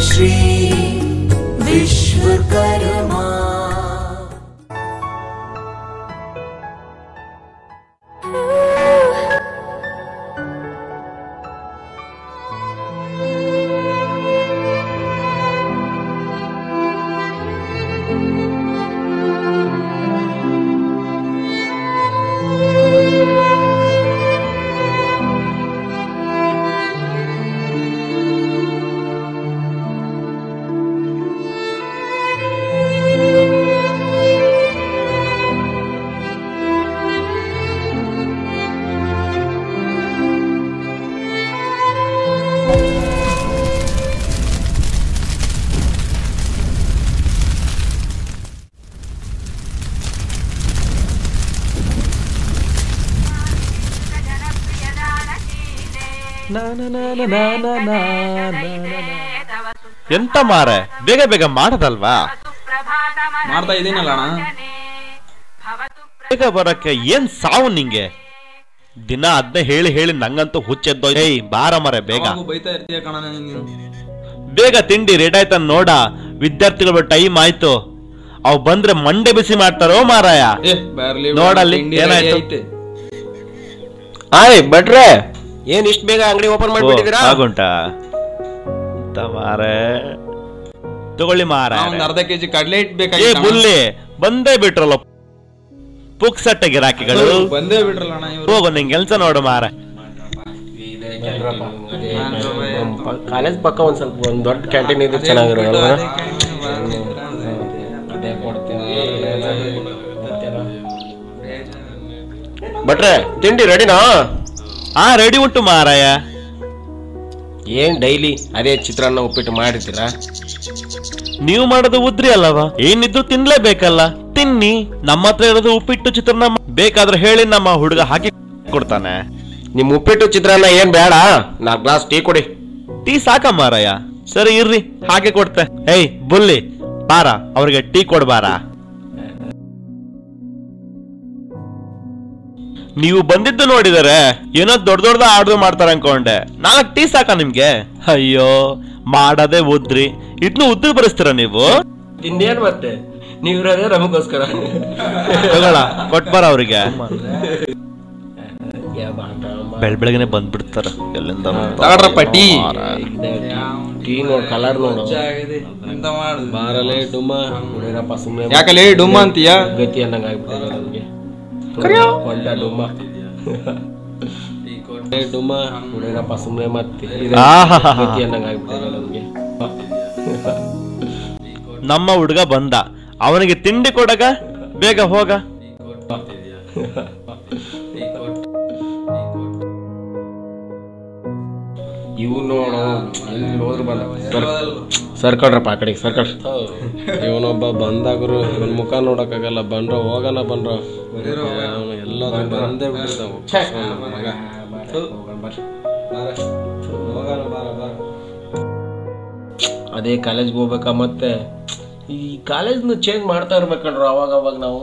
श्री विश्वकर्मा। ಎಂತ ಮಾರೆ ಬೇಗ ಬೇಗ ಮಾಡದಲ್ವಾ? ಮಾಡ್ತಾ ಇದೀನಲ್ಲ ಅಣ್ಣ. ಬೇಗ ಬರಕ್ಕೆ ಏನ್ ಸಾವು ನಿಂಗೆ? ದಿನ ಅದನ್ನೇ ಹೇಳಿ ಹೇಳಿ ನಂಗಂತೂ ಹುಚ್ಚೆದ್ದೋ. ಏಯ್ ಬಾರ ಮರೆ ಬೇಗ. ಬೈತಾ ಇರ್ತೀಯ ಕಣ ನೀನು. ಬೇಗ ತಿಂಡಿ ರೆಡಿ ಆಯ್ತ ನೋಡ. ವಿದ್ಯಾರ್ಥಿಗಳು ಟೈಮ್ ಆಯ್ತು. ಅವ್ ಬಂದ್ರೆ ಮಂಡೆ ಬಿಸಿ ಮಾಡ್ತಾರೋ ಮಾರಾಯ. ನೋಡಲ್ಲಿ ಏನಾಯ್ತು? ಆಯ್ ಭಟ್ರೆ, ಏನ್ ಇಷ್ಟ ಬೇಗ ಅಂಗಡಿ ಓಪನ್ ಮಾಡ್ಬಿಟ್ಟಿದ್ದೀರಾ? ಆಗುಂಟಾ ಮಾರೆ, ತಗೊಳ್ಳಿ ಮಾರ. ಅರ್ಧ ಕೆಜಿ ಕಡ್ಲೆ ಹಿಟ್ಟು ಬೇಕಾಗಿ. ಏ ಬುಲ್ಲಿ, ಬಂದೇ ಬಿಟ್ರಲ್ಲ ಪುಕ್ಸಟ್ಟೆ ಗಿರಾಕಿಗಳು. ಬಂದೇ ಬಿಟ್ರಲ್ಲ ಅಣ್ಣ. ಹೋಗು ನಿಂಗೆ ಕೆಲ್ಸ ನೋಡು ಮಾರ. ಕಾಲೇಜ್ ಪಕ್ಕ ಒಂದ್ ಸ್ವಲ್ಪ ಒಂದ್ ದೊಡ್ಡ ಕ್ಯಾಂಟೀನ್ ಇದ್ರೆ ಚೆನ್ನಾಗಿರೋಲ್ಲ. ಭಟ್ರೆ, ತಿಂಡಿ ರೆಡಿನಾ? ರೆಡಿ ಉಂಟು ಮಾರಾಯ. ಏನ್ ಡೈಲಿ ಅದೇ ಚಿತ್ರಾನ್ನ ಉಪ್ಪಿಟ್ಟು ಮಾಡಿರ್ತೀರಾ? ನೀವು ಮಾಡೋದು ಉದ್ರಿ ಅಲ್ಲವಾ? ಏನಿದ್ರು ತಿನ್ಲೇಬೇಕಲ್ಲ, ತಿನ್ನಿ. ನಮ್ಮ ಹತ್ರ ಇರೋದು ಉಪ್ಪಿಟ್ಟು ಚಿತ್ರಾನ್ನ. ಬೇಕಾದ್ರೆ ಹೇಳಿ, ನಮ್ಮ ಹುಡುಗ ಹಾಕಿ ಕೊಡ್ತಾನೆ. ನಿಮ್ ಉಪ್ಪಿಟ್ಟು ಚಿತ್ರಾನ್ನ ಏನ್ ಬೇಡ, 4 ಗ್ಲಾಸ್ ಟೀ ಕೊಡಿ. ಟೀ ಸಾಕ ಮಾರಾಯ? ಸರಿ ಇರ್ರಿ, ಹಾಗೆ ಕೊಡ್ತೆ. ಏಯ್ ಬುಲ್ಲಿ ಬಾರ, ಅವ್ರಿಗೆ ಟೀ ಕೊಡ್ಬಾರ. ನೀವು ಬಂದಿದ್ದು ನೋಡಿದರೆ ಏನೋ ದೊಡ್ಡ ದೊಡ್ಡದ ಆರ್ಡರ್ ಮಾಡ್ತಾರ ಅನ್ಕೊಂಡೆ. 4 ಟೀ ಸಾಕ ನಿಮ್ಗೆ? ಅಯ್ಯೋ, ಮಾಡದೆ ಉದ್ರಿ, ಇದ್ನು ಉದ್ರಿ ಬರೆಸ್ತೀರ ನೀವು? ಇನ್ನೇನ್ ಮತ್ತೆ, ನೀವಿರೋದೇ ನಮಗೋಸ್ಕರ. ತಗೊಳ ಕೊಟ್ಬಾರ ಅವ್ರಿಗೆ. ಬೆಳಗ್ಗೆನೆ ಬಂದ್ಬಿಡ್ತಾರ ಎಲ್ಲಿಂದ. ಟೀ ಟೀ ನೋಡ್, ಕಲರ್ ನೋಡು. ಬಾರಲೇ ಡುಮ್ಮ, ಹುಡುಗರಪ್ಪ ಸುಮ್ಮನೆ. ಯಾಕಲೇ ಡುಮ್ಮ ಅಂತೀಯ? ಗತಿ ಅನ್ನಂಗ ಆಗ್ಬಿಟ್ಟಿದೆ ನಮ್ಗೆ. ಕೊಂಡ ಡುಮ್ಮ ಡುಮ್ಮ, ಹುಡುಗರಪ್ಪ ಸುಮ್ಮನೆ. ಮತ್ತೆ ಗತಿ ಅನ್ನಂಗ ಆಗ್ಬಿಟ್ಟಿದೆ ನಮ್ಗೆ. ನಮ್ಮ ಹುಡುಗ ಬಂದ, ಅವನಿಗೆ ತಿಂಡಿ ಕೊಡಗ, ಬೇಗ ಹೋಗ. ಇವ್ ನೋಡು, ಹೋದ್ರು ಬಂದ. ಸರ್ಕಳ್ರಪ್ಪ ಆ ಕಡೆಗೆ ಸರ್ಕಳ್. ಇವನೊಬ್ಬ ಬಂದಾಗರು ಇವನ್ ಮುಖ ನೋಡಕ್ಕಾಗಲ್ಲ. ಬಂದ್ರ ಹೋಗನ ಬಂದ್ರ ಎಲ್ಲ ಬಂದೇ ಬಿಟ್ಟಿರ್ತಾವ. ಅದೇ ಕಾಲೇಜ್ಗೆ ಹೋಗ್ಬೇಕಾ? ಮತ್ತೆ ಈ ಕಾಲೇಜ್ನ ಚೇಂಜ್ ಮಾಡ್ತಾ ಇರ್ಬೇಕಂಡ್ರು ಅವಾಗ ಅವಾಗ ನಾವು.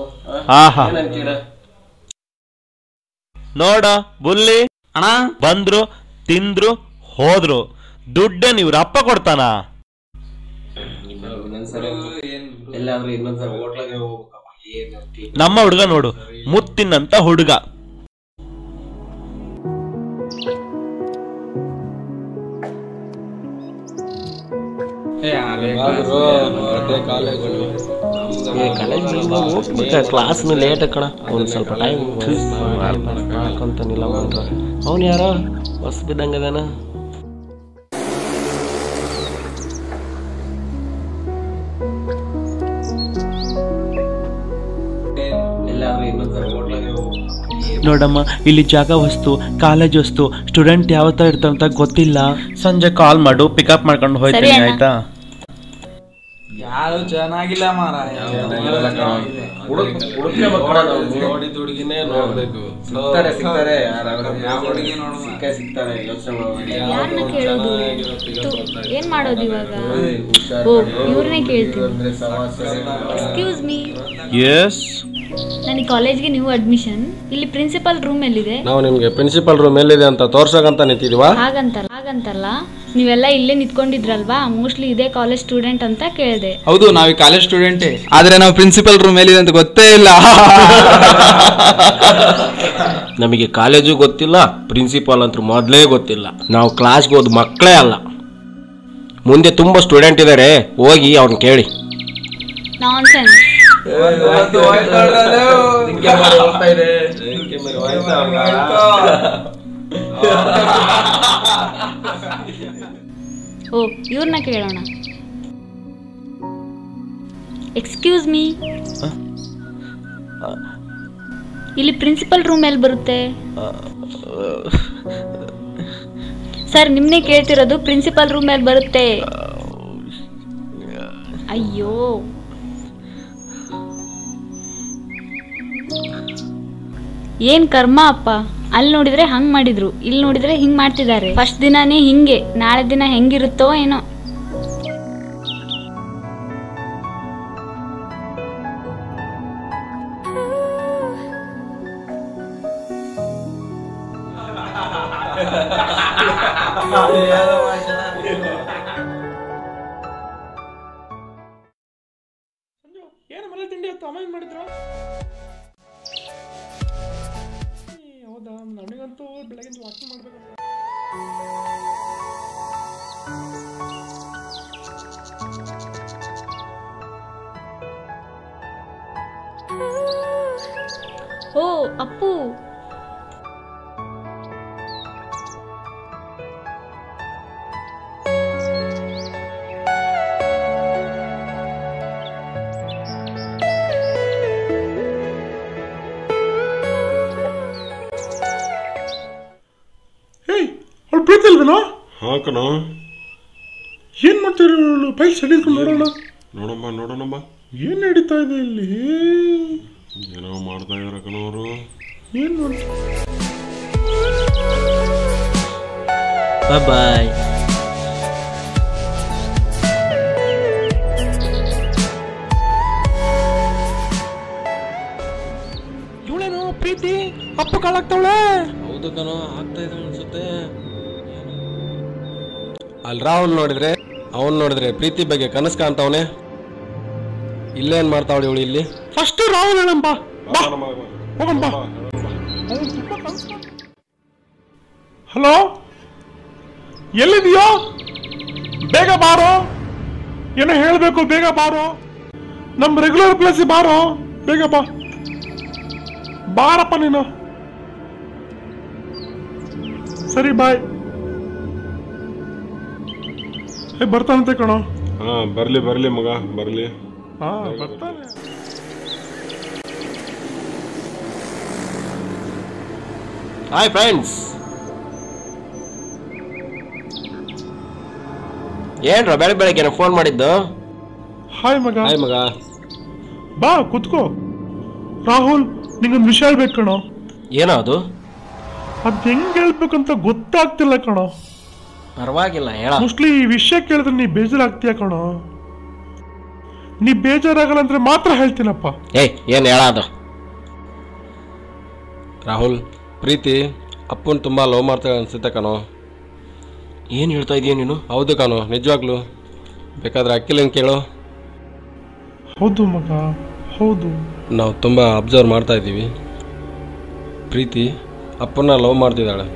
ನೋಡ ಬುಲ್ಲಿ ಅಣ್ಣ, ಬಂದ್ರು ತಿಂದ್ರು ಹೋದ್ರು, ದುಡ್ಡೇನ್ ಇವ್ರ ಅಪ್ಪ ಕೊಡ್ತಾನ? ನಮ್ಮ ಹುಡುಗ ನೋಡು, ಮುತ್ತಿನಂತ ಹುಡುಗ. ಕ್ಲಾಸ್ ಲೇಟ್ ಕಣ, ಒಂದ್ ಸ್ವಲ್ಪ ಟೈಮ್ ಹಾಕಂತನಿಲ್ಲ. ಅವನು ಯಾರೋ ಹೊಸ ಬಿದ್ದಂಗದಾನ. ನೋಡಮ್ಮ, ಇಲ್ಲಿ ಜಾಗ ವಸ್ತು, ಕಾಲೇಜ್ ವಸ್ತು, ಸ್ಟೂಡೆಂಟ್ ಯಾವ ತರ ಇರ್ತಾರಂತ ಗೊತ್ತಿಲ್ಲ. ಸಂಜೆ ಕಾಲ್ ಮಾಡು, ಪಿಕಪ್ ಮಾಡ್ಕೊಂಡು ಹೋಯ್ತೀನಿ, ಆಯ್ತಾ? ಯಾರು ಚೆನ್ನಾಗಿಲ್ಲ ಮಾರಾಯ. ಹುಡುಗಿನೇ ನೋಡ್ಬೇಕು. ಏನ್ ಮಾಡೋದು ಇವಾಗ? ಇವ್ರನ್ನೇ ಕೇಳ್ತೀನಿ. Excuse me. ಎಸ್, ನನಗೆ ಕಾಲೇಜ್ಗೆ ನ್ಯೂ ಅಡ್ಮಿಷನ್. ಇಲ್ಲಿ ಪ್ರಿನ್ಸಿಪಲ್ ರೂಮ್ ಎಲ್ಲಿದೆ? ನಾವು ನಿಮ್ಗೆ ಪ್ರಿನ್ಸಿಪಲ್ ರೂಮ್ ಎಲ್ಲಿದೆ ಅಂತ ತೋರ್ಸಕಂತ ನಿಂತಿದೀವಾ? ಹಾಗಂತಲ್ಲ, ನೀವೆಲ್ಲ ಇಲ್ಲೇ ನಿಂತ್ಕೊಂಡಿದ್ರಲ್ವಾ, ಮೋಸ್ಟ್ಲಿ ಇದೇ ಕಾಲೇಜ್ ಸ್ಟೂಡೆಂಟ್ ಅಂತ ಕೇಳಿದೆ. ಹೌದು, ನಾವು ಈ ಕಾಲೇಜ್ ಸ್ಟೂಡೆಂಟೇ, ಆದ್ರೆ ನಾವು ಪ್ರಿನ್ಸಿಪಲ್ ರೂಮ್ ಎಲ್ಲಿದೆ ಅಂತ ಗೊತ್ತೇ ಇಲ್ಲ. ನಮಗೆ ಕಾಲೇಜು ಗೊತ್ತಿಲ್ಲ, ಪ್ರಿನ್ಸಿಪಾಲ್ ಅಂತೂ ಮೊದಲೇ ಗೊತ್ತಿಲ್ಲ. ನಾವು ಕ್ಲಾಸ್ಗೆ ಹೋದ ಮಕ್ಕಳೇ ಅಲ್ಲ. ಮುಂದೆ ತುಂಬ ಸ್ಟೂಡೆಂಟ್ ಇದ್ದಾರೆ, ಹೋಗಿ ಅವ್ರನ್ನ ಕೇಳಿ. ನಾನ್ಸೆನ್ಸ್. ಓ, ಇವ್ರನ್ನ ಕೇಳೋಣ. ಎಕ್ಸ್ಕ್ಯೂಸ್ ಮೀ, ಇಲ್ಲಿ ಪ್ರಿನ್ಸಿಪಲ್ ರೂಮ್ ಎಲ್ಲಿ ಬರುತ್ತೆ? ಸರ್, ನಿಮ್ನೆ ಕೇಳ್ತಿರೋದು, ಪ್ರಿನ್ಸಿಪಲ್ ರೂಮ್ ಎಲ್ಲಿ ಬರುತ್ತೆ? ಅಯ್ಯೋ, ಏನ್ ಕರ್ಮ ಅಪ್ಪ. ಅಲ್ಲಿ ನೋಡಿದ್ರೆ ಹಂಗ್ ಮಾಡಿದ್ರು, ಇಲ್ಲಿ ನೋಡಿದ್ರೆ ಹಿಂಗ್ ಮಾಡ್ತಿದ್ದಾರೆ. ಫಸ್ಟ್ ದಿನಾನೇ ಹಿಂಗೆ, ನಾಳೆ ದಿನ ಹೆಂಗಿರುತ್ತೋ ಏನೋ. ಏನು ಮನೆ ತಿಂಡಿ ಹೊತ್ತು ಅಮ್ಮ ಮಾಡಿದ್ರು? ಹೌದಾ, ನನಗಂತೂ ಬೆಳಗಿಂದ ವಾಕಿಂಗ್ ಮಾಡ್ಬೇಕು. ಓ ಅಪ್ಪು, ಪ್ರೀತಿ ಇಲ್ವೇನೋ? ಹಾಕಣ. ಏನ್ ಮಾಡ್ತೀರಿ? ಫೈಲ್ ಸಡಿಸ್ಕೊಂಡು ನೋಡೋಣ. ನೋಡೋಣಮ್ಮ. ಏನ್ ನಡೀತಾ ಇದೆ ಇಲ್ಲಿ? ಏನೋ ಮಾಡ್ತಾ ಇದಾರೆ ಕಣವರು. ಏನ್ ನೋಡಿ. ಬಾಯ್. ಇವಳೇನೋ ಪ್ರೀತಿ ಅಪ್ಪು ಕಾಳಾಗ್ತಾವಳೆ. ಹೌದು ಕಣೋ, ಆಗ್ತಾ ಇದೆ ಅನ್ಸುತ್ತೆ. ಅಲ್ಲಿ ರಾಹುಲ್ ನೋಡಿದ್ರೆ, ಅವನ್ ನೋಡಿದ್ರೆ ಪ್ರೀತಿ ಬಗ್ಗೆ ಕನಸು ಕಾಣ್ತಾವನೆ. ಇಲ್ಲೇನ್ ಮಾಡ್ತಾವಳಿ ಇವಳು ಇಲ್ಲಿ? ಫಸ್ಟ್ ರಾಹುಲ್ ಹೇಳಂಬ. ಹಲೋ, ಎಲ್ಲಿದೆಯೋ? ಬೇಗ ಬಾರೋ, ಏನೋ ಹೇಳಬೇಕು, ಬೇಗ ಬಾರೋ. ನಮ್ಮ ರೆಗ್ಯುಲರ್ ಪ್ಲೇಸ್ ಬಾರೋ, ಬೇಗ ಬಾ. ಬಾರಪ್ಪ ನೀನು. ಸರಿ, ಬಾಯ್. ಬರ್ತಾನಂತೆ ಕಣೋ. ಹಾ, ಬರ್ಲಿ ಮಗ, ಬರ್ಲಿ. ಹಾ, ಬರ್ತಾನೆ. Hi friends. ಏನ್ರ ಬೆಳಗ್ಗೆ ಫೋನ್ ಮಾಡಿದ್ದು? ಹಾಯ್ ಮಗ. ಹಾಯ್ ಮಗ. ಬಾ ಕುತ್ಕೋ. ರಾಹುಲ್, ನಿಂಗೊಂದು ವಿಷಯ ಹೇಳ್ಬೇಕು ಕಣೋ. ಏನೋ ಅದು? ಅದ್ ಹೆಂಗ್ ಹೇಳ್ಬೇಕಂತ ಗೊತ್ತಾಗ್ತಿಲ್ಲ ಕಣೋ. ಪರವಾಗಿಲ್ಲ, ಹೇಳ. ಮೋಸ್ಟ್ಲಿ ಈ ವಿಷಯ ಕೇಳಿದ್ರೆ ನೀ ಬೇಜಾರಾಗ್ತೀಯ ಕಣೋ. ನೀ ಬೇಜಾರಾಗಲ್ಲ ಅಂದ್ರೆ ಮಾತ್ರ ಹೇಳ್ತೀನಪ್ಪ. ಏನ್ ಹೇಳ ಅದು? ರಾಹುಲ್, ಪ್ರೀತಿ ಅಪ್ಪನ್ ತುಂಬಾ ಲವ್ ಮಾಡ್ತಾಳೆ ಅನ್ಸುತ್ತೆ ಕಣೋ. ಏನ್ ಹೇಳ್ತಾ ಇದೀಯ ನೀನು? ಹೌದು ಕಣೋ, ನಿಜವಾಗ್ಲು. ಬೇಕಾದ್ರೆ ಅಕ್ಕಿಲನ್ ಕೇಳು. ಹೌದು ಮಗ, ಹೌದು. ನಾವು ತುಂಬ ಅಬ್ಸರ್ವ್ ಮಾಡ್ತಾ ಇದ್ದೀವಿ. ಪ್ರೀತಿ ಅಪ್ಪನ್ನ ಲವ್ ಮಾಡ್ತಿದ್ದಾಳೆ.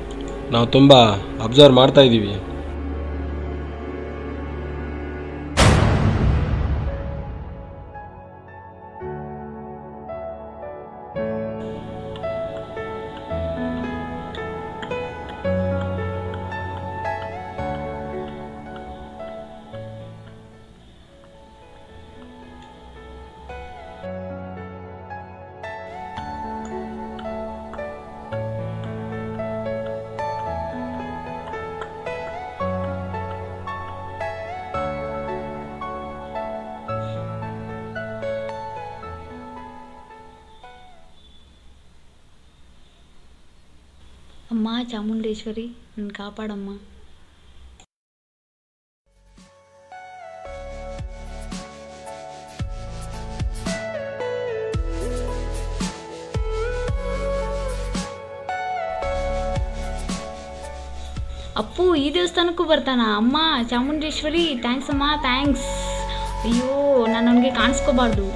ನಾವು ತುಂಬ ಅಬ್ಸರ್ವ್ ಮಾಡ್ತಾ ಇದ್ದೀವಿ. ಅಮ್ಮ ಚಾಮುಂಡೇಶ್ವರಿ, ನನ್ನ ಕಾಪಾಡಮ್ಮ. ಅಪ್ಪು ಈ ದೇವಸ್ಥಾನಕ್ಕೂ ಬರ್ತಾನ? ಅಮ್ಮ ಚಾಮುಂಡೇಶ್ವರಿ, ಥ್ಯಾಂಕ್ಸ್ ಅಮ್ಮ, ಥ್ಯಾಂಕ್ಸ್. ಅಯ್ಯೋ, ನಾನು ಅವನಿಗೆ ಕಾಣಿಸ್ಕೋಬಾರ್ದು.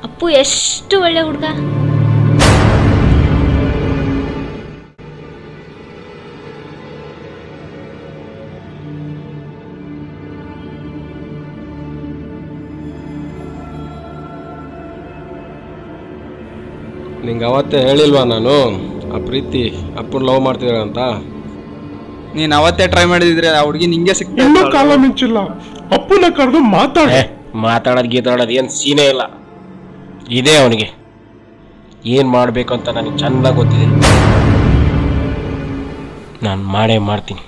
ಅಪ್ಪು ಎಷ್ಟು ಒಳ್ಳೆ ಹುಡುಗ. ನಿಂಗೆ ಅವತ್ತೇ ಹೇಳಿಲ್ವಾ ನಾನು ಆ ಪ್ರೀತಿ ಅಪ್ಪನ ಲವ್ ಮಾಡ್ತಿದ್ದಾಳೆ ಅಂತ? ನೀನ್ ಅವತ್ತೇ ಟ್ರೈ ಮಾಡಿದ್ರೆ ಆ ಹುಡುಗಿ ನಿಂಗೆ ಸಿಕ್ತಾ ಇನ್ನೂ ಕಾಲ ಮಿಂಚಿಲ್ಲ. ಅಪ್ಪನ ಕರೆದು ಮಾತಾಡೋದು ಗೀತಾಡೋದು ಏನು ಸೀನೇ ಇಲ್ಲ. ಇದೇ ಅವನಿಗೆ ಏನು ಮಾಡಬೇಕು ಅಂತ ನನಗೆ ಚೆನ್ನಾಗಿ ಗೊತ್ತಿದೆ. ನಾನು ಮಾಡೇ ಮಾಡ್ತೀನಿ.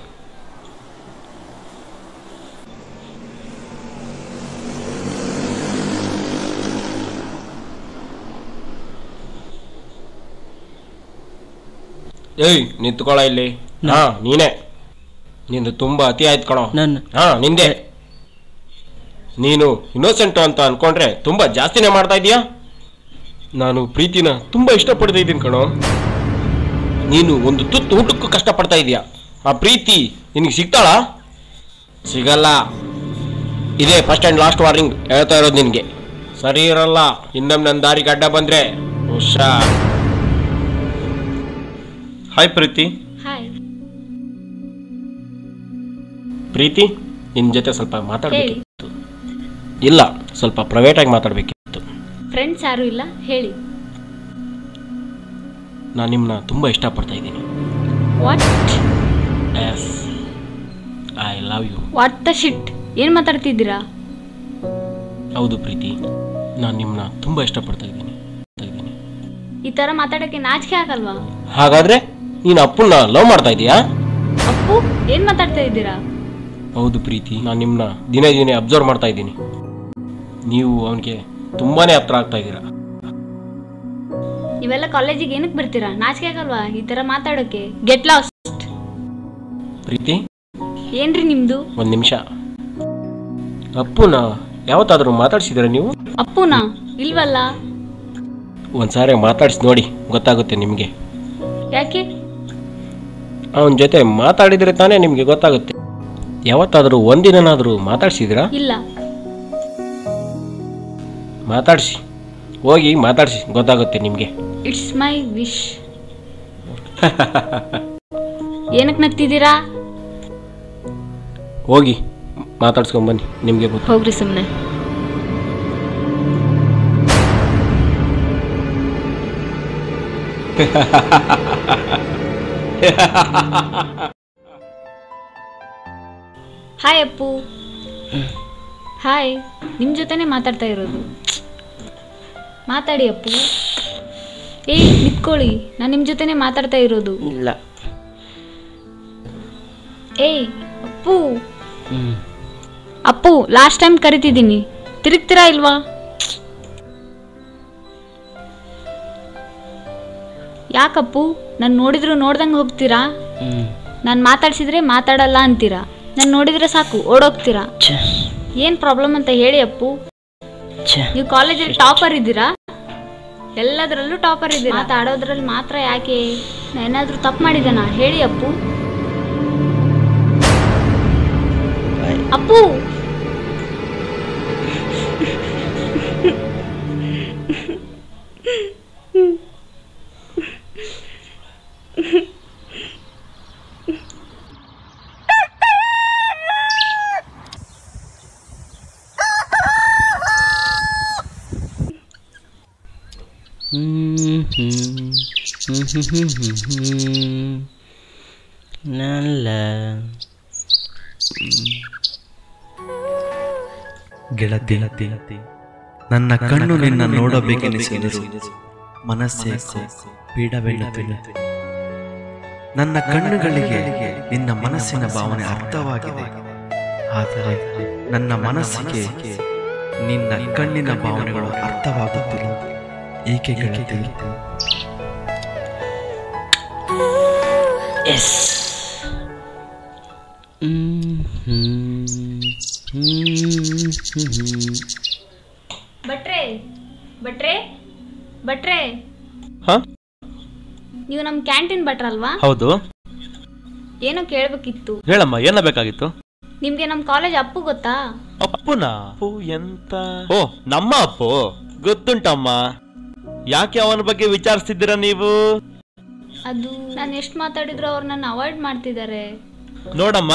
ಏಯ್ ನಿಂತ್ಕೊಳ್ಳ ಇಲ್ಲಿ. ಹಾ ನೀನೇ. ನಿಂದು ತುಂಬಾ ಅತಿ ಆಯ್ತು ಕಣೋ. ಹಾ ನಿಂದೆ. ನೀನು ಇನ್ನೋಸೆಂಟು ಅಂತ ಅನ್ಕೊಂಡ್ರೆ ತುಂಬಾ ಜಾಸ್ತಿನೇ ಮಾಡ್ತಾ ಇದೀಯಾ. ನಾನು ಪ್ರೀತಿನ ತುಂಬಾ ಇಷ್ಟಪಡ್ತಾ ಇದ್ದೀನಿ ಕಣೋ. ನೀನು ಒಂದು ತುತ್ತು ಊಟಕ್ಕೂ ಕಷ್ಟಪಡ್ತಾ ಇದೀಯಾ. ಆ ಪ್ರೀತಿ ನಿನಗೆ ಸಿಗ್ತಾಳ? ಸಿಗಲ್ಲ. ಇದೇ ಫಸ್ಟ್ ಆ್ಯಂಡ್ ಲಾಸ್ಟ್ ವಾರ್ನಿಂಗ್ ಹೇಳ್ತಾ ಇರೋದು ನಿನಗೆ. ಸರಿ ಇರಲ್ಲ. ಇನ್ನೊಮ್ಮೆ ನನ್ನ ದಾರಿಗೆ ಅಡ್ಡ ಬಂದ್ರೆ ಹುಷಾರ್. ಹಾಯ್ ಪ್ರೀತಿ. ಹಾಯ್ ಪ್ರೀತಿ, ನಿನ್ನ ಜೊತೆ ಸ್ವಲ್ಪ ಮಾತಾಡಬೇಕಿತ್ತು. ಇಲ್ಲ, ಸ್ವಲ್ಪ ಪ್ರೈವೇಟಾಗಿ ಮಾತಾಡಬೇಕಿತ್ತು. ಫ್ರೆಂಡ್ಸ್ ಯಾರು ಇಲ್ಲ, ಹೇಳಿ. ನಾನು ನಿಮ್ಮನ್ನ ತುಂಬ ಇಷ್ಟಪಡ್ತಾ ಇದ್ದೀನಿ. What? Yes, I love you. What the shit? ಏನು ಮಾತಾಡ್ತಿದ್ದೀರಾ? ಹೌದು ಪ್ರೀತಿ, ನಾನು ನಿಮ್ಮನ್ನ ತುಂಬ ಇಷ್ಟಪಡ್ತಾ ಇದ್ದೀನಿ. ಈ ಥರ ಮಾತಾಡೋಕ್ಕೆ ನಾಚಿಕೆ ಆಗಲ್ವಾ? ಹಾಗಾದ್ರೆ ನೀನು ಅಪ್ಪನ್ನ ಲವ್ ಮಾಡ್ತಾ ಇದೀಯಾ? ಅಪ್ಪು, ಏನು ಮಾತಾಡ್ತಾ ಇದ್ದೀರಾ? ಹೌದು ಪ್ರೀತಿ, ನಾನು ನಿಮ್ಮನ್ನ ದಿನೇ ದಿನೇ ಅಬ್ಸರ್ವ್ ಮಾಡ್ತಾ ಇದ್ದೀನಿ. ನೀವು ಅವನಿಗೆ ತುಂಬಾನೇ ಹತ್ರ ಆಗ್ತಾ ಇದ್ದೀರಾ. ಇವೆಲ್ಲ ಕಾಲೇಜಿಗೆ ಏನಕ್ಕೆ ಬರ್ತೀರಾ? ನಾಚಿಕೆ ಆಗಲ್ವಾ ಈ ಥರ ಮಾತಾಡೋಕ್ಕೆ? Get lost. ಪ್ರೀತಿ, ಏನ್ರಿ ನಿಮ್ದು? ಒಂದು ನಿಮಿಷ. ಅಪ್ಪುನ ಯಾವತ್ತಾದರೂ ಮಾತಾಡ್ಸಿದ್ದೀರಾ ನೀವು? ಅಪ್ಪುನಾ? ಇಲ್ವಲ್ಲ. ಒಂದ್ಸಾರಿ ಮಾತಾಡ್ಸಿ ನೋಡಿ, ಗೊತ್ತಾಗುತ್ತೆ ನಿಮಗೆ. ಯಾಕೆ? ಅವನ ಜೊತೆ ಮಾತಾಡಿದ್ರೆ ತಾನೇ ನಿಮಗೆ ಗೊತ್ತಾಗುತ್ತೆ. ಯಾವತ್ತಾದರೂ ಒಂದಿನಾದರೂ ಮಾತಾಡ್ಸಿದ್ದೀರಾ? ಇಲ್ಲ. ಮಾತಾಡಿಸಿ, ಹೋಗಿ ಮಾತಾಡಿಸಿ, ಗೊತ್ತಾಗುತ್ತೆ ನಿಮಗೆ. It's my wish. ಏನಕ್ಕೆ ನಗ್ತಿದ್ದೀರಾ? ಹೋಗಿ ಮಾತಾಡ್ಸ್ಕೊಂಬನ್ನಿ, ನಿಮಗೆ ಗೊತ್ತು. ಹೋಗ್ರಿ ಸುಮ್ಮನೆ. ಹಾಯ್ ಅಪ್ಪು. ಹಾಯ್, ನಿಮ್ಮ ಜೊತೆನೇ ಮಾತಾಡ್ತಾ ಇರೋದು. ಮಾತಾಡಿ ಅಪ್ಪು. ಏಯ್ ನಿಂತ್ಕೊಳ್ಳಿ, ನಾನು ನಿಮ್ಮ ಜೊತೆನೇ ಮಾತಾಡ್ತಾ ಇರೋದು. ಇಲ್ಲ. ಏಯ್ ಅಪ್ಪು. ಅಪ್ಪು, ಲಾಸ್ಟ್ ಟೈಮ್ ಕರಿತಿದ್ದೀನಿ, ತಿರುಗ್ತೀರಾ ಇಲ್ವಾ? ಯಾಕಪ್ಪು, ನಾನು ನೋಡಿದ್ರು ನೋಡ್ದಂಗೆ ಹೋಗ್ತೀರಾ? ನಾನು ಮಾತಾಡ್ಸಿದ್ರೆ ಮಾತಾಡಲ್ಲ ಅಂತೀರಾ, ನಾನು ನೋಡಿದ್ರೆ ಸಾಕು ಓಡೋಗ್ತೀರಾ. ಏನು ಪ್ರಾಬ್ಲಮ್ ಅಂತ ಹೇಳಿ ಅಪ್ಪು. ನೀವು ಕಾಲೇಜಲ್ಲಿ ಟಾಪರ್ ಇದ್ದೀರಾ? ಎಲ್ಲದರಲ್ಲೂ ಟಾಪರ್ ಇದ್ದೀರಾ, ಮಾತಾಡೋದ್ರಲ್ಲಿ ಮಾತ್ರ ಯಾಕೆ? ಏನಾದರೂ ತಪ್ಪು ಮಾಡಿದನಾ ಹೇಳಿ ಅಪ್ಪು. ಅಪ್ಪು, ಗೆಳತಿ, ನನ್ನ ಕಣ್ಣು ನಿನ್ನ ನೋಡಬೇಕೆನಿಸಿದರು, ಮನಸ್ಸೇ ಪೀಡವೆನ್ನುತ್ತಿದೆ. ನನ್ನ ಕಣ್ಣುಗಳಿಗೆ ನಿನ್ನ ಮನಸ್ಸಿನ ಭಾವನೆ ಅರ್ಥವಾಗಿದೆ, ಆದರೆ ನನ್ನ ಮನಸ್ಸಿಗೆ ನಿನ್ನ ಕಣ್ಣಿನ ಭಾವನೆಗಳು ಅರ್ಥವಾಗುತ್ತಿಲ್ಲ. ಏಕೆ ಗೆಳತಿ? ಭಟ್ರೆ ಭಟ್ರೆ ಭಟ್ರೆ, ಹಾ ನೀವು ನಮ್ಮ ಕ್ಯಾಂಟೀನ್ ಭಟ್ರಲ್ವಾ? ಹೌದು. ಏನೋ ಕೇಳಬೇಕಿತ್ತು. ಹೇಳಮ್ಮ, ಏನ ಬೇಕಾಗಿತ್ತು? ನಿಮ್ಗೆ ನಮ್ಮ ಕಾಲೇಜ್ ಅಪ್ಪು ಗೊತ್ತಾ? ಅಪ್ಪುನಾ? ಅಪ್ಪು ಎಂತ? ಓ, ನಮ್ಮ ಅಪ್ಪು ಗೊತ್ತುಂಟಮ್ಮ. ಯಾಕೆ ಅವನ ಬಗ್ಗೆ ವಿಚಾರಿಸ್ತಿದ್ದೀರಾ ನೀವು? ಅದು ನಾನು ಎಷ್ಟು ಮಾತಾಡಿದ್ರು ಅವ್ರು ನನ್ನ ಅವಾಯ್ಡ್ ಮಾಡ್ತಿದ್ದಾರೆ. ನೋಡಮ್ಮ,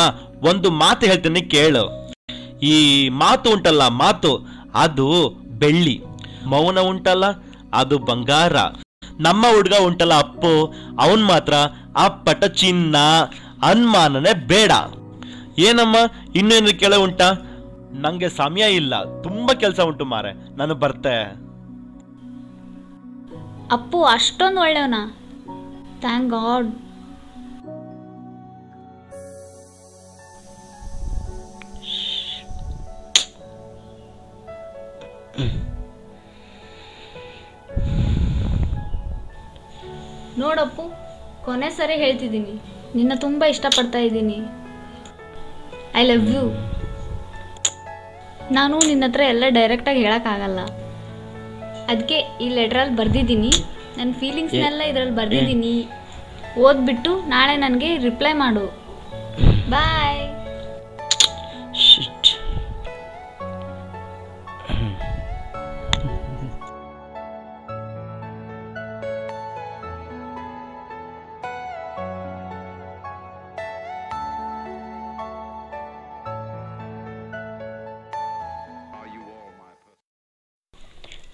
ಒಂದು ಮಾತು ಹೇಳ್ತೀನಿ ಕೇಳು. ಈ ಮಾತು ಉಂಟಲ್ಲ, ಮಾತು ಅದು ಬೆಳ್ಳಿ, ಮೌನ ಉಂಟಲ್ಲ ಅದು ಬಂಗಾರ. ನಮ್ಮ ಹುಡುಗ ಉಂಟಲ್ಲ ಅಪ್ಪು, ಅವನ್ ಮಾತ್ರ ಅಪ್ಪಟ ಚಿನ್ನ. ಅನುಮಾನನೇ ಬೇಡ. ಏನಮ್ಮ, ಇನ್ನೇನು ಕೇಳ ಉಂಟಾ? ನಂಗೆ ಸಮಯ ಇಲ್ಲ, ತುಂಬಾ ಕೆಲಸ ಉಂಟು ಮಾರೆ, ನಾನು ಬರ್ತೆ. ಅಪ್ಪು ಅಷ್ಟೊಂದು ಒಳ್ಳೆಯವನಾ? Thank god. ನೋಡಪ್ಪು, ಕೊನೆ ಸರಿ ಹೇಳ್ತಿದ್ದೀನಿ, ನಿನ್ನ ತುಂಬ ಇಷ್ಟಪಡ್ತಾ ಇದ್ದೀನಿ. I love you. ನಾನು ನಿನ್ನ ಹತ್ರ ಎಲ್ಲ ಡೈರೆಕ್ಟಾಗಿ ಹೇಳೋಕ್ಕಾಗಲ್ಲ, ಅದಕ್ಕೆ ಈ ಲೆಟ್ರಲ್ಲಿ ಬರೆದಿದ್ದೀನಿ. ನನ್ನ ಫೀಲಿಂಗ್ಸ್ನೆಲ್ಲ ಇದರಲ್ಲಿ ಬರೆದಿದ್ದೀನಿ. ಓದ್ಬಿಟ್ಟು ನಾಳೆ ನನಗೆ ರಿಪ್ಲೈ ಮಾಡು. ಬಾಯ್.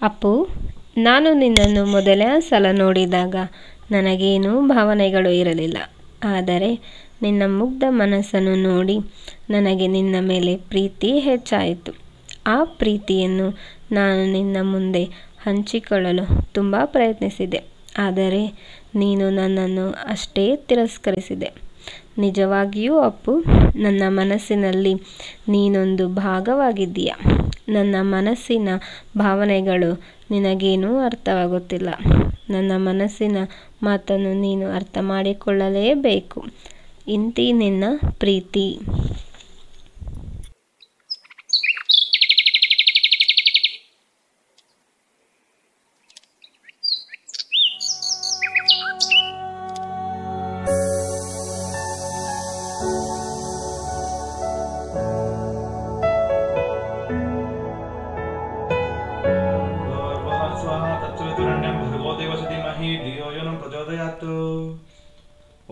ಅಪ್ಪು, ನಾನು ನಿನ್ನನ್ನು ಮೊದಲ ಸಲ ನೋಡಿದಾಗ ನನಗೇನೂ ಭಾವನೆಗಳು ಇರಲಿಲ್ಲ. ಆದರೆ ನಿನ್ನ ಮುಗ್ಧ ಮನಸ್ಸನ್ನು ನೋಡಿ ನನಗೆ ನಿನ್ನ ಮೇಲೆ ಪ್ರೀತಿ ಹೆಚ್ಚಾಯಿತು. ಆ ಪ್ರೀತಿಯನ್ನು ನಾನು ನಿನ್ನ ಮುಂದೆ ಹಂಚಿಕೊಳ್ಳಲು ತುಂಬ ಪ್ರಯತ್ನಿಸಿದೆ. ಆದರೆ ನೀನು ನನ್ನನ್ನು ಅಷ್ಟೇ ತಿರಸ್ಕರಿಸಿದೆ. ನಿಜವಾಗಿಯೂ ಅಪ್ಪು, ನನ್ನ ಮನಸ್ಸಿನಲ್ಲಿ ನೀನೊಂದು ಭಾಗವಾಗಿದ್ದೀಯ. ನನ್ನ ಮನಸ್ಸಿನ ಭಾವನೆಗಳು ನಿನಗೇನೂ ಅರ್ಥವಾಗುತ್ತಿಲ್ಲ. ನನ್ನ ಮನಸ್ಸಿನ ಮಾತನ್ನು ನೀನು ಅರ್ಥ ಮಾಡಿಕೊಳ್ಳಲೇಬೇಕು. ಇಂತಿ ನಿನ್ನ ಪ್ರೀತಿ.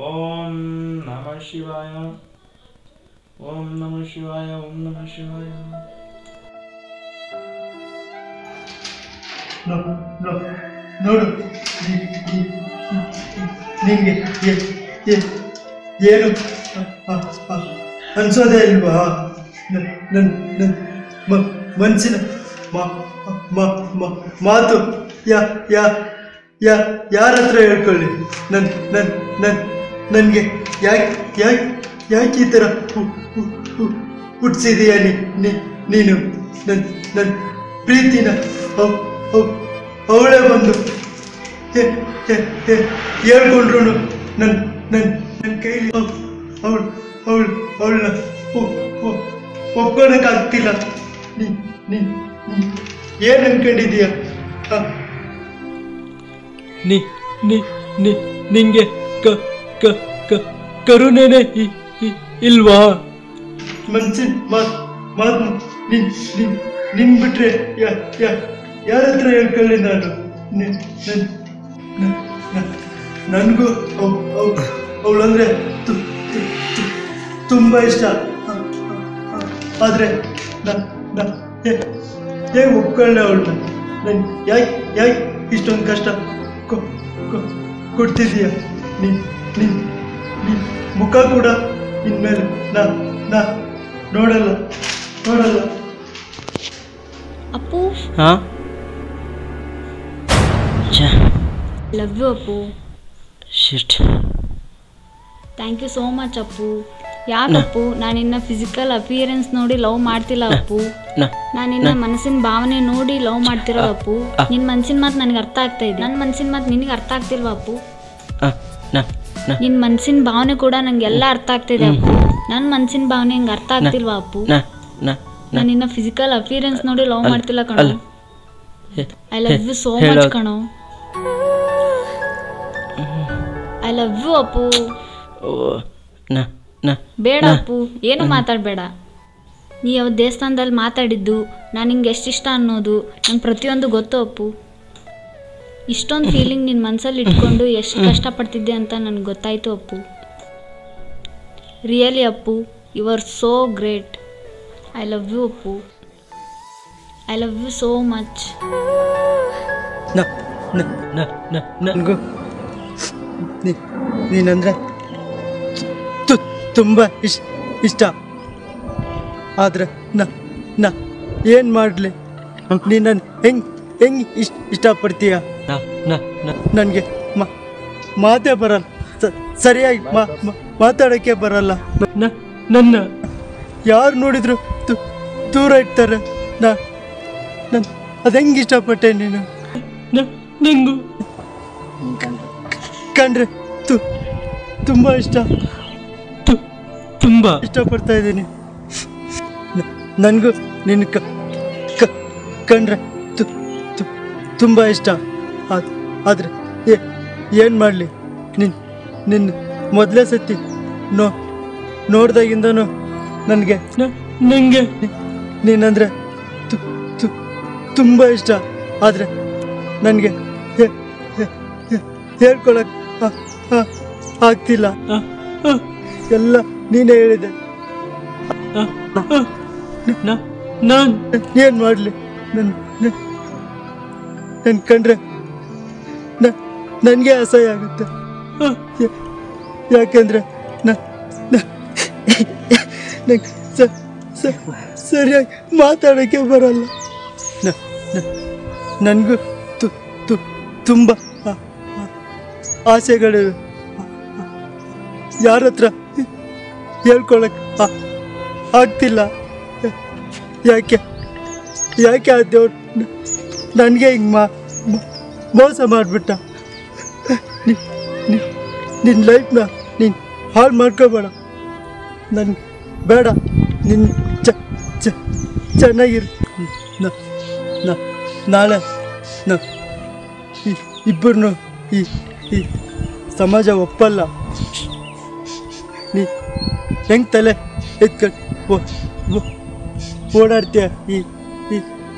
ಓಂ ನಮಃ ಶಿವಾಯ, ಓಂ ನಮಃ ಶಿವಾಯ, ಓಂ ನಮಃ ಶಿವಾಯ. ನೋಡು, ನಿಂಗೆ ಏನು ಅನ್ಸೋದೇ ಇಲ್ವಾ? ನನ್ನ ಮನಸ್ಸಿನ ಮಾತು ಯಾರ ಹತ್ರ ಹೇಳ್ಕೊಳ್ಳಿ? ನನಗೆ ಯಾಕೆ ಈ ಥರ ಹುಟ್ಟಿಸಿದೀಯ ನೀನು? ನನ್ನ ಪ್ರೀತಿನ ಅವಳೇ ಬಂದು ಹೇಳ್ಕೊಂಡ್ರು ನನ್ನ ಕೈಲಿ ಅವಳನ್ನ ಒಪ್ಕೊಳಕ್ಕಾಗ್ತಿಲ್ಲ. ಏನು ಅನ್ಕೊಂಡಿದೀಯ? ನಿಂಗೆ ಕರುಣೆನೇ ಇಲ್ವಾ? ಮನ್ಸಿನ ಮಾತು ನಿನ್ ಬಿಟ್ರೆ ಯಾರ ಹತ್ರ ಹೇಳ್ಕೊಳ್ಳಿ? ನಾನು ನನಗೂ ಅವಳಂದ್ರೆ ತುಂಬ ಇಷ್ಟ. ಆದರೆ ಹೇಗೆ ಒಪ್ಕೊಳ್ಳೆ ಅವಳನ್ನ? ನನ್ ಯಾಕೆ ಇಷ್ಟೊಂದು ಕಷ್ಟ ಕೊಡ್ತಿದೀಯ? ನಿನ್ ಮುಖ ಕೂಡ ಇನ್ಮೇಲೆ ನಾ ನೋಡಲ್ಲ. Appu, love you Appu. Shit. Thank you so much Appu. ಯಾಕಪ್ಪು ನಾನಿನ್ನ ಫಿಸಿಕಲ್ ಅಪಿಯರೆನ್ಸ್ ನೋಡಿ ಲವ್ ಮಾಡ್ತಿಲ್ಲ ಅಪ್ಪು. ನಾನಿನ್ನ ಮನಸ್ಸಿನ ಭಾವನೆ ನೋಡಿ ಲವ್ ಮಾಡ್ತಿರೋದು ಅಪ್ಪು. ನಿನ್ ಮನ್ಸಿನ ಮಾತು ನನಗೆ ಅರ್ಥ ಆಗ್ತಾ ಇದೆ, ನನ್ನ ಮನ್ಸಿನ ಮಾತು ನಿನಗೆ ಅರ್ಥ ಆಗ್ತಿಲ್ವಾ ಅಪ್ಪು? ನಿನ್ ಮನ್ಸಿನ ಭಾವನೆ ಕೂಡ ನಂಗೆಲ್ಲ ಅರ್ಥ ಆಗ್ತಿದೆ ಅಪ್ಪು. ನನ್ನ ಮನ್ಸಿನ ಭಾವನೆ ಹಂಗೆ ಅರ್ಥ ಆಗ್ತಿಲ್ವಾ ಅಪ್ಪು? ನಾನಿನ್ನ ಫಿಸಿಕಲ್ ಅಪಿಯರೆನ್ಸ್ ನೋಡಿ ಲವ್ ಮಾಡ್ತಿಲ್ಲ ಕಣೋ. I love you so much ಕಣೋ. I love you Appu. ಬೇಡ ಅಪ್ಪು, ಏನು ಮಾತಾಡಬೇಡ. ನೀ ಯಾವ ದೇವಸ್ಥಾನದಲ್ಲಿ ಮಾತಾಡಿದ್ದು, ನಾನು ನಿಂಗೆ ಎಷ್ಟಿಷ್ಟ ಅನ್ನೋದು ನಂಗೆ ಪ್ರತಿಯೊಂದು ಗೊತ್ತು ಅಪ್ಪು. ಇಷ್ಟೊಂದು ಫೀಲಿಂಗ್ ನಿನ್ನ ಮನಸ್ಸಲ್ಲಿ ಇಟ್ಕೊಂಡು ಎಷ್ಟು ಕಷ್ಟಪಡ್ತಿದ್ದೆ ಅಂತ ನನಗೆ ಗೊತ್ತಾಯಿತು Appu. Really Appu, you are so great. I love you Appu. I love you so much. ನನಗೂ ನೀನಂದ್ರೆ ತುಂಬ ಇಷ್ಟ. ಆದರೆ ನಾ ಏನು ಮಾಡಲಿ? ನೀನು ಹೆಂಗೆ ಇಷ್ಟಪಡ್ತೀಯ? ನನಗೆ ಮಾತೇ ಬರಲ್ಲ, ಸರಿಯಾಗಿ ಮಾತಾಡೋಕ್ಕೆ ಬರಲ್ಲ. ನನ್ನ ಯಾರು ನೋಡಿದ್ರು ದೂರ ಇಡ್ತಾರೆ. ನಾನು ಅದು ಹೆಂಗೆ ಇಷ್ಟಪಟ್ಟೆ ನೀನು? ನಂಗೂ ಕಂಡ್ರೆ ತುಂಬ ಇಷ್ಟ, ತುಂಬ ಇಷ್ಟಪಡ್ತಾ ಇದ್ದೀನಿ. ನನಗೂ ನಿನ್ನ ಕಂಡ್ರೆ ತುಂಬ ಇಷ್ಟ. ಆದರೆ ಏನು ಮಾಡಲಿ? ನಿನ್ನ ಮೊದಲೇ ಸತಿ ನೋಡ್ದಾಗಿಂದನೂ ನನಗೆ ನೀನಂದರೆ ತುಂಬ ಇಷ್ಟ. ಆದರೆ ನನಗೆ ಹೇಳ್ಕೊಳಕ್ಕೆ ಆಗ್ತಿಲ್ಲ. ಎಲ್ಲ ನೀನೇ ಹೇಳಿದೆ. ನಾನು ಏನು ಮಾಡಲಿ? ನನ್ನ ಕಂಡ್ರೆ ನನಗೆ ಅಸಹ್ಯ ಆಗುತ್ತೆ. ಯಾಕೆಂದರೆ ನಂಗೆ ಸರಿಯಾಗಿ ಮಾತಾಡೋಕ್ಕೆ ಬರಲ್ಲ. ನನಗೂ ತುಂಬ ಆಸೆಗಳಿವೆ. ಯಾರ ಹತ್ರ ಹೇಳ್ಕೊಳಕ್ಕೆ ಆಗ್ತಿಲ್ಲ. ಯಾಕೆ ಆ ದೇವ್ರು ನನಗೆ ಹಿಂಗೆ ಮೋಸ ಮಾಡಿಬಿಟ್ಟ? ನಿನ್ನ ಲೈಫ್ನ ನೀನು ಹಾಳು ಮಾಡ್ಕೋಬೇಡ. ನನಗೆ ಬೇಡ. ನಿನ್ನ ಚೆನ್ನಾಗಿರು. ನಾಳೆ ಇಬ್ಬರನ್ನು ಈ ಸಮಾಜ ಒಪ್ಪಲ್ಲ. ನೀ ಹೆಂಗೆ ತಲೆ ಎತ್ಕೊಂಡು ಓಡಾಡ್ತೀಯ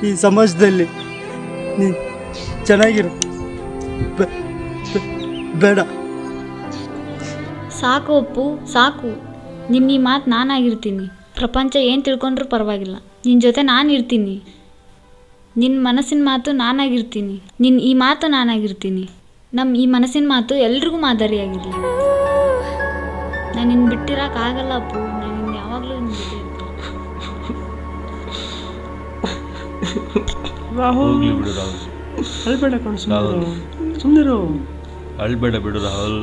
ಈ ಸಮಾಜದಲ್ಲಿ? ನೀನು ಚೆನ್ನಾಗಿರು. ಬೇಡ. ಸಾಕು ಅಪ್ಪು, ಸಾಕು. ನಿನ್ನ ಈ ಮಾತು ನಾನಾಗಿರ್ತೀನಿ. ಪ್ರಪಂಚ ಏನು ತಿಳ್ಕೊಂಡ್ರೂ ಪರವಾಗಿಲ್ಲ, ನಿನ್ನ ಜೊತೆ ನಾನು ಇರ್ತೀನಿ. ನಿನ್ನ ಮನಸ್ಸಿನ ಮಾತು ನಾನಾಗಿರ್ತೀನಿ, ನಿನ್ನ ಈ ಮಾತು ನಾನಾಗಿರ್ತೀನಿ. ನಮ್ಮ ಈ ಮನಸ್ಸಿನ ಮಾತು ಎಲ್ರಿಗೂ ಮಾದರಿಯಾಗಿರಲಿ. ನಾನು ನಿನ್ನ ಬಿಟ್ಟಿರೋಕ್ಕಾಗಲ್ಲ ಅಪ್ಪು. ನಾನು ನಿನ್ನ ಯಾವಾಗಲೂ ನಿನ್ನ ಜೊತೆ ಹೋಗ್ಲಿ ಬಿಡು ರಾಹುಲ್. ಅಳ್ಬೇಡ ಕಣ್, ಸುಮ್ಮನಿರು. ಅಳ್ಬೇಡ ಬಿಡು ರಾಹುಲ್.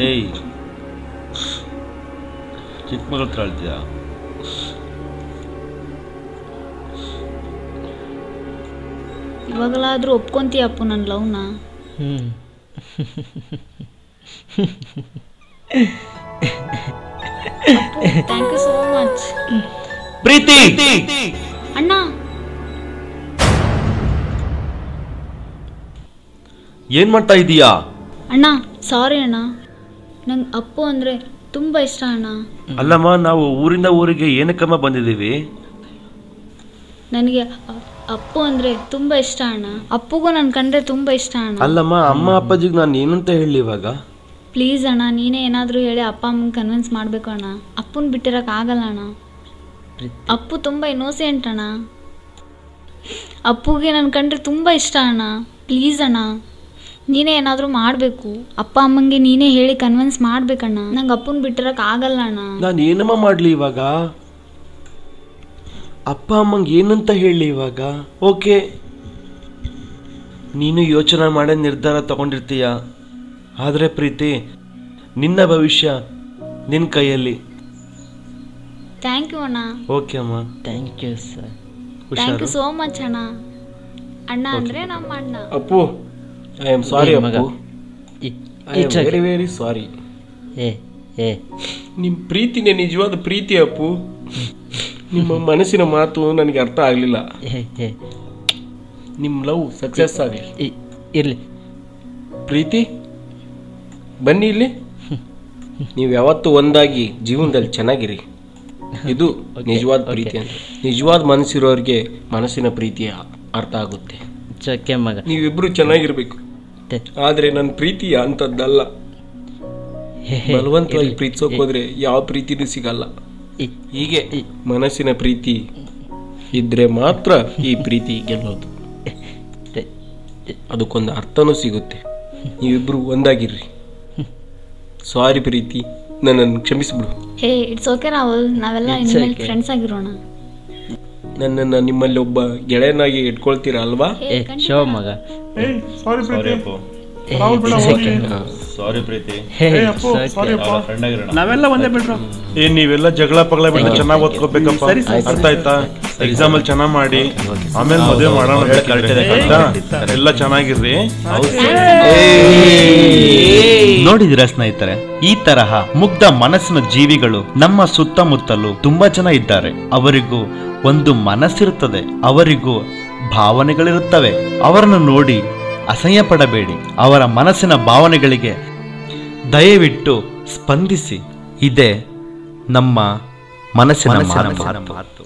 ಏಯ್, ಚಿಕ್ಕ ಮಗಳ ಹತ್ರ ಅಳ್ತೀಯ? ಇವಾಗಲಾದರೂ ಒಪ್ಕೊಂತೀಯ ಅಪ್ಪು ನನ್ನ ಲವ್ನ? Thank you so much. ಪ್ರೀತಿ ಅಣ್ಣ, ಏನ್ ಮಾಡ್ತಾ ಇದೀಯಾ? ಅಣ್ಣ ಸಾರಿ ಅಣ್ಣ, ನಂಗೆ ಅಪ್ಪು ಅಂದರೆ ತುಂಬ ಇಷ್ಟ ಅಣ್ಣ. ಅಲ್ಲಮ್ಮ, ನಾವು ಊರಿಂದ ಊರಿಗೆ ಏನಕ್ಕಮ್ಮ ಬಂದಿದ್ದೀವಿ? ನನಗೆ ಅಪ್ಪು ಅಂದರೆ ತುಂಬ ಇಷ್ಟ ಅಣ್ಣ. ಅಪ್ಪುಗೂ ನನ್ನ ಕಂಡ್ರೆ ತುಂಬ ಇಷ್ಟ ಅಣ್ಣ. ಅಲ್ಲಮ್ಮ, ಅಮ್ಮ ಅಪ್ಪಾಜಿಗೆ ನಾನು ಏನಂತ ಹೇಳಿ ಇವಾಗ? ಪ್ಲೀಸ್ ಅಣ್ಣ, ನೀನೇ ಏನಾದರೂ ಹೇಳಿ ಅಪ್ಪ ಅಮ್ಮನ ಕನ್ವಿನ್ಸ್ ಮಾಡಬೇಕು ಅಣ್ಣ. ಅಪ್ಪನ ಬಿಟ್ಟಿರೋಕ್ಕಾಗಲ್ಲ ಅಣ್ಣ. ಅಪ್ಪು ತುಂಬ ಇನ್ನೋಸೆಂಟ್ ಅಣ್ಣ. ಅಪ್ಪುಗೆ ನನ್ನ ಕಂಡ್ರೆ ತುಂಬ ಇಷ್ಟ ಅಣ್ಣ. ಪ್ಲೀಸ್ ಅಣ್ಣ, ನೀನೇ ಏನಾದರೂ ಮಾಡಬೇಕು. ಅಪ್ಪ ಅಮ್ಮಂಗೆ ನೀನೇ ಹೇಳಿ ಕನ್ವಿನ್ಸ್ ಮಾಡ್ಬೇಕಣ್ಣ. ನಂಗೆ ಅಪ್ಪನ ಬಿಟ್ಟಿರೋಕ್ಕಾಗಲ್ಲ ಅಣ್ಣ. ನಾನು ಏನಮ್ಮ ಮಾಡಲಿ ಇವಾಗ? ಅಪ್ಪ ಅಮ್ಮಂಗೆ ಏನಂತ ಹೇಳಿ ಇವಾಗ? ಓಕೆ, ನೀನು ಯೋಚನೆ ಮಾಡೋ ನಿರ್ಧಾರ ತಗೊಂಡಿರ್ತೀಯ. ಆದರೆ ಪ್ರೀತಿ, ನಿನ್ನ ಭವಿಷ್ಯ ನಿನ್ನ ಕೈಯಲ್ಲಿ. ಥ್ಯಾಂಕ್ ಯು ಅಣ್ಣ. ಓಕೆ ಅಮ್ಮ. Thank you sir. Thank you so much ಅಣ್ಣ. ಅಣ್ಣ ಅಂದ್ರೆ ನಮ್ಮ ಅಣ್ಣ. ಅಪ್ಪು, ಐ ಆಮ್ ಸಾರಿ ಮಗ. Appu. I am very very sorry. ನಿಮ್ಮ ಪ್ರೀತಿನೇ ನಿಜವಾದ ಪ್ರೀತಿ ಅಪ್ಪು. ನಿಮ್ಮ ಮನಸ್ಸಿನ ಮಾತು ನನಗೆ ಅರ್ಥ ಆಗಲಿಲ್ಲ. ನಿಮ್ಮ ಲವ್ ಸಕ್ಸಸ್ ಆಗಲಿ. ಇರಲಿ. ಪ್ರೀತಿ ಬನ್ನಿ ಇಲ್ಲಿ. ನೀವು ಯಾವತ್ತೂ ಒಂದಾಗಿ ಜೀವನದಲ್ಲಿ ಚೆನ್ನಾಗಿರಿ. ಇದು ನಿಜವಾದ ಪ್ರೀತಿ ಅಂತ. ನಿಜವಾದ ಮನಸ್ಸಿರೋರಿಗೆ ಮನಸ್ಸಿನ ಪ್ರೀತಿಯ ಅರ್ಥ ಆಗುತ್ತೆ. ಚಕ್ಕೆ ಮಗ. ನೀವಿಬ್ರು ಚೆನ್ನಾಗಿರ್ಬೇಕು. ಆದ್ರೆ ನನ್ನ ಪ್ರೀತಿ ಅಂಥದ್ದಲ್ಲ. ಬಲವಂತವಾಗಿ ಪ್ರೀತಿಸೋಕೆ ಹೋದ್ರೆ ಯಾವ ಪ್ರೀತಿನೂ ಸಿಗಲ್ಲ. ಹೀಗೆ ಮನಸ್ಸಿನ ಪ್ರೀತಿ ಇದ್ರೆ ಮಾತ್ರ ಈ ಪ್ರೀತಿ ಗೆಲ್ಲೋದು. ಅದಕ್ಕೊಂದು ಅರ್ಥನೂ ಸಿಗುತ್ತೆ. ನೀವಿಬ್ರು ಒಂದಾಗಿರ್ರಿ. ಸಾರಿ ಪ್ರೀತಿ, ನನ್ನನ್ನು ಕ್ಷಮಿಸ್ಬಿಡು. ಹೇ ಇಟ್ಸ್ ಓಕೆ ರಾಹುಲ್, ನಾವೆಲ್ಲ ಇನ್ಮೇಲೆ ಫ್ರೆಂಡ್ಸ್ ಆಗಿರೋಣ. ನನ್ನನ್ನು ನಿಮ್ಮಲ್ಲಿ ಒಬ್ಬ ಗೆಳೆಯನಾಗಿ ಇಟ್ಕೊಳ್ತೀರಾ ಅಲ್ವಾ? ಶೋ ಮಗ. ಸಾರಿ ಪ್ರೀತಿ. ಸಾರಿ ಪ್ರೀತಿ. ನಾವೆಲ್ಲ ಒಂದೇ ಬಿಡ್ರು. ನೀವೆಲ್ಲ ಜಗಳ ಪಗಳ ಬಿಟ್ಟು ಚೆನ್ನಾಗಿ ಓದ್ಕೋಬೇಕಪ್ಪ. ಅರ್ಥ ಆಯ್ತಾ? ಎಕ್ಸಾಮ್ ಅಲ್ಲಿ ಚೆನ್ನಾಗಿ ಮಾಡಿ ಆಮೇಲೆ ಮದುವೆ ಮಾಡೋಣ. ಎಲ್ಲ ಚೆನ್ನಾಗಿರ್ರಿ. ನೋಡಿದಿರ ಸ್ನೇಹಿತರೆ, ಈ ತರಹ ಮುಗ್ಧ ಮನಸ್ಸಿನ ಜೀವಿಗಳು ನಮ್ಮ ಸುತ್ತಮುತ್ತಲು ತುಂಬಾ ಜನ ಇದ್ದಾರೆ. ಅವರಿಗೂ ಒಂದು ಮನಸ್ಸಿರುತ್ತದೆ, ಅವರಿಗೂ ಭಾವನೆಗಳಿರುತ್ತವೆ. ಅವರನ್ನು ನೋಡಿ ಅಸಹ್ಯ ಪಡಬೇಡಿ. ಅವರ ಮನಸ್ಸಿನ ಭಾವನೆಗಳಿಗೆ ದಯವಿಟ್ಟು ಸ್ಪಂದಿಸಿ. ಇದೇ ನಮ್ಮ ಮನಸ್ಸಿನ ಮಾತು.